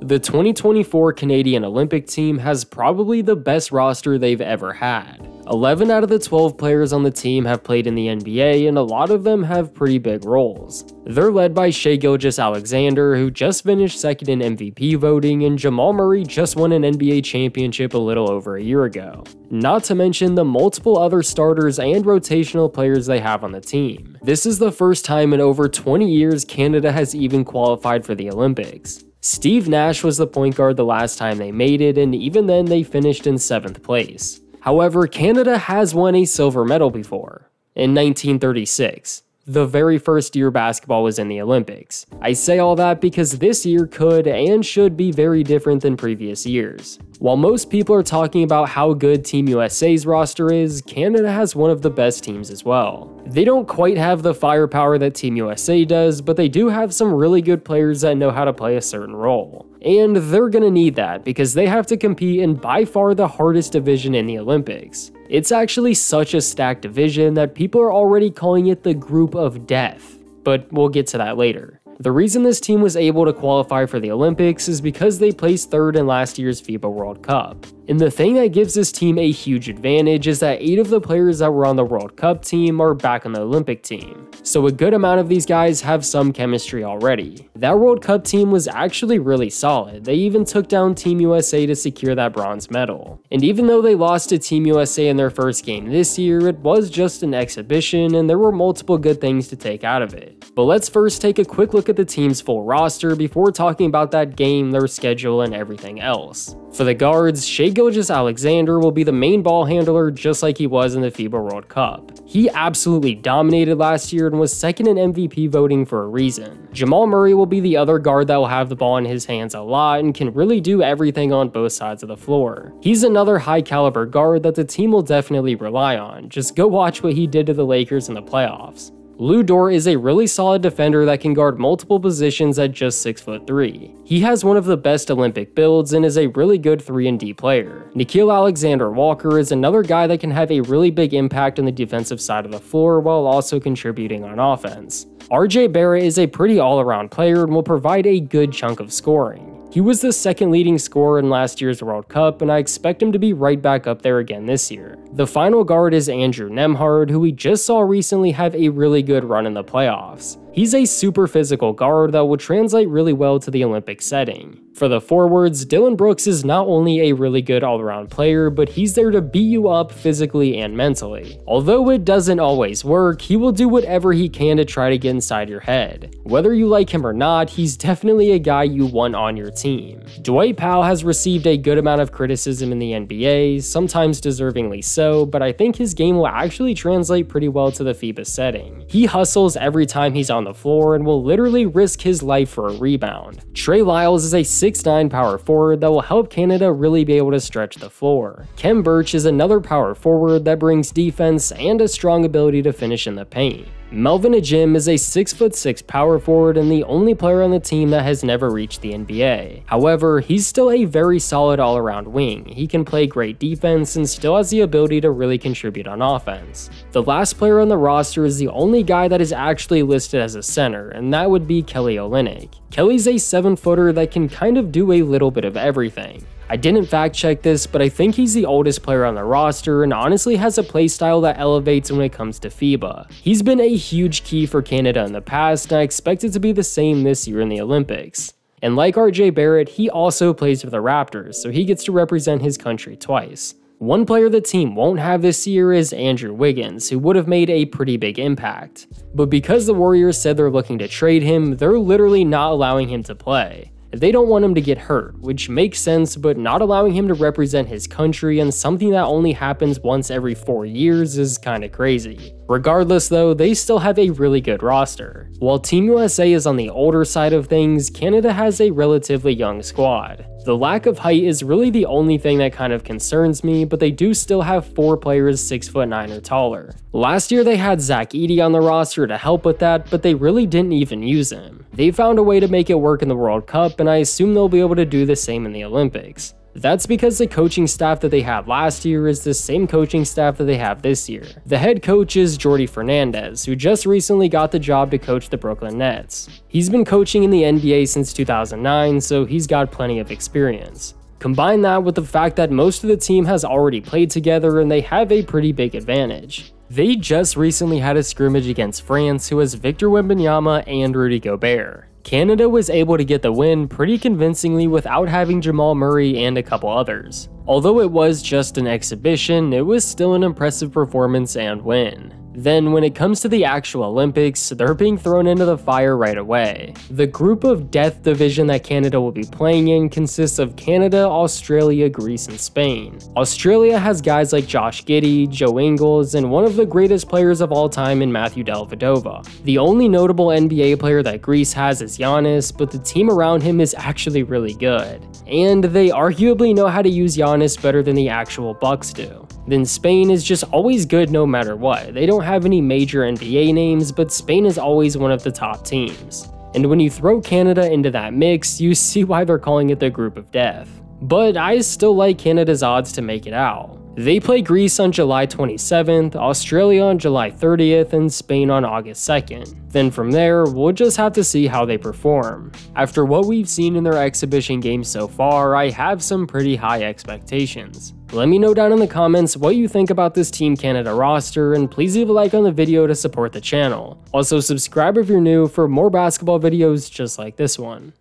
The 2024 Canadian Olympic team has probably the best roster they've ever had. 11 out of the 12 players on the team have played in the NBA, and a lot of them have pretty big roles. They're led by Shai Gilgeous-Alexander, who just finished second in MVP voting, and Jamal Murray just won an NBA championship a little over a year ago. Not to mention the multiple other starters and rotational players they have on the team. This is the first time in over 20 years Canada has even qualified for the Olympics. Steve Nash was the point guard the last time they made it, and even then they finished in 7th place. However, Canada has won a silver medal before, in 1936. The very first year basketball was in the Olympics. I say all that because this year could and should be very different than previous years. While most people are talking about how good Team USA's roster is, Canada has one of the best teams as well. They don't quite have the firepower that Team USA does, but they do have some really good players that know how to play a certain role. And they're gonna need that because they have to compete in by far the hardest division in the Olympics. It's actually such a stacked division that people are already calling it the Group of Death, but we'll get to that later. The reason this team was able to qualify for the Olympics is because they placed 3rd in last year's FIBA World Cup. And the thing that gives this team a huge advantage is that 8 of the players that were on the World Cup team are back on the Olympic team. So a good amount of these guys have some chemistry already. That World Cup team was actually really solid. They even took down Team USA to secure that bronze medal. And even though they lost to Team USA in their first game this year, it was just an exhibition and there were multiple good things to take out of it. But let's first take a quick look at the team's full roster before talking about that game, their schedule, and everything else. For the guards, Shai Gilgeous-Alexander will be the main ball handler just like he was in the FIBA World Cup. He absolutely dominated last year and was second in MVP voting for a reason. Jamal Murray will be the other guard that will have the ball in his hands a lot and can really do everything on both sides of the floor. He's another high caliber guard that the team will definitely rely on. Just go watch what he did to the Lakers in the playoffs. Dort is a really solid defender that can guard multiple positions at just 6'3". He has one of the best Olympic builds and is a really good 3-and-D player. Nickeil Alexander-Walker is another guy that can have a really big impact on the defensive side of the floor while also contributing on offense. RJ Barrett is a pretty all-around player and will provide a good chunk of scoring. He was the 2nd leading scorer in last year's World Cup, and I expect him to be right back up there again this year. The final guard is Andrew Nembhard, who we just saw recently have a really good run in the playoffs. He's a super physical guard that will translate really well to the Olympic setting. For the forwards, Dillon Brooks is not only a really good all-around player, but he's there to beat you up physically and mentally. Although it doesn't always work, he will do whatever he can to try to get inside your head. Whether you like him or not, he's definitely a guy you want on your team. Dwight Powell has received a good amount of criticism in the NBA, sometimes deservingly so, but I think his game will actually translate pretty well to the FIBA setting. He hustles every time he's on the floor and will literally risk his life for a rebound. Trey Lyles is a 6'9" power forward that will help Canada really be able to stretch the floor. Khem Birch is another power forward that brings defense and a strong ability to finish in the paint. Melvin Ejim is a 6'6" power forward and the only player on the team that has never reached the NBA. However, he's still a very solid all-around wing. He can play great defense and still has the ability to really contribute on offense. The last player on the roster is the only guy that is actually listed as a center, and that would be Kelly Olynyk. Kelly's a 7-footer that can kind of do a little bit of everything. I didn't fact check this, but I think he's the oldest player on the roster and honestly has a playstyle that elevates when it comes to FIBA. He's been a huge key for Canada in the past, and I expect it to be the same this year in the Olympics. And like RJ Barrett, he also plays for the Raptors, so he gets to represent his country twice. One player the team won't have this year is Andrew Wiggins, who would have made a pretty big impact. But because the Warriors said they're looking to trade him, they're literally not allowing him to play. They don't want him to get hurt, which makes sense, but not allowing him to represent his country and something that only happens once every 4 years is kinda crazy. Regardless though, they still have a really good roster. While Team USA is on the older side of things, Canada has a relatively young squad. The lack of height is really the only thing that kind of concerns me, but they do still have 4 players 6'9" or taller. Last year they had Zach Edey on the roster to help with that, but they really didn't even use him. They found a way to make it work in the World Cup, and I assume they'll be able to do the same in the Olympics. That's because the coaching staff that they had last year is the same coaching staff that they have this year. The head coach is Jordi Fernandez, who just recently got the job to coach the Brooklyn Nets. He's been coaching in the NBA since 2009, so he's got plenty of experience. Combine that with the fact that most of the team has already played together and they have a pretty big advantage. They just recently had a scrimmage against France, who has Victor Wembanyama and Rudy Gobert. Canada was able to get the win pretty convincingly without having Jamal Murray and a couple others. Although it was just an exhibition, it was still an impressive performance and win. Then when it comes to the actual Olympics, they're being thrown into the fire right away. The group of death division that Canada will be playing in consists of Canada, Australia, Greece, and Spain. Australia has guys like Josh Giddey, Joe Ingles, and one of the greatest players of all time in Matthew Dellavedova. The only notable NBA player that Greece has is Giannis, but the team around him is actually really good. And they arguably know how to use Giannis better than the actual Bucks do. Then Spain is just always good no matter what. They don't have any major NBA names, but Spain is always one of the top teams. And when you throw Canada into that mix, you see why they're calling it the group of death. But I still like Canada's odds to make it out. They play Greece on July 27th, Australia on July 30th, and Spain on August 2nd. Then from there, we'll just have to see how they perform. After what we've seen in their exhibition games so far, I have some pretty high expectations. Let me know down in the comments what you think about this Team Canada roster, and please leave a like on the video to support the channel. Also subscribe if you're new for more basketball videos just like this one.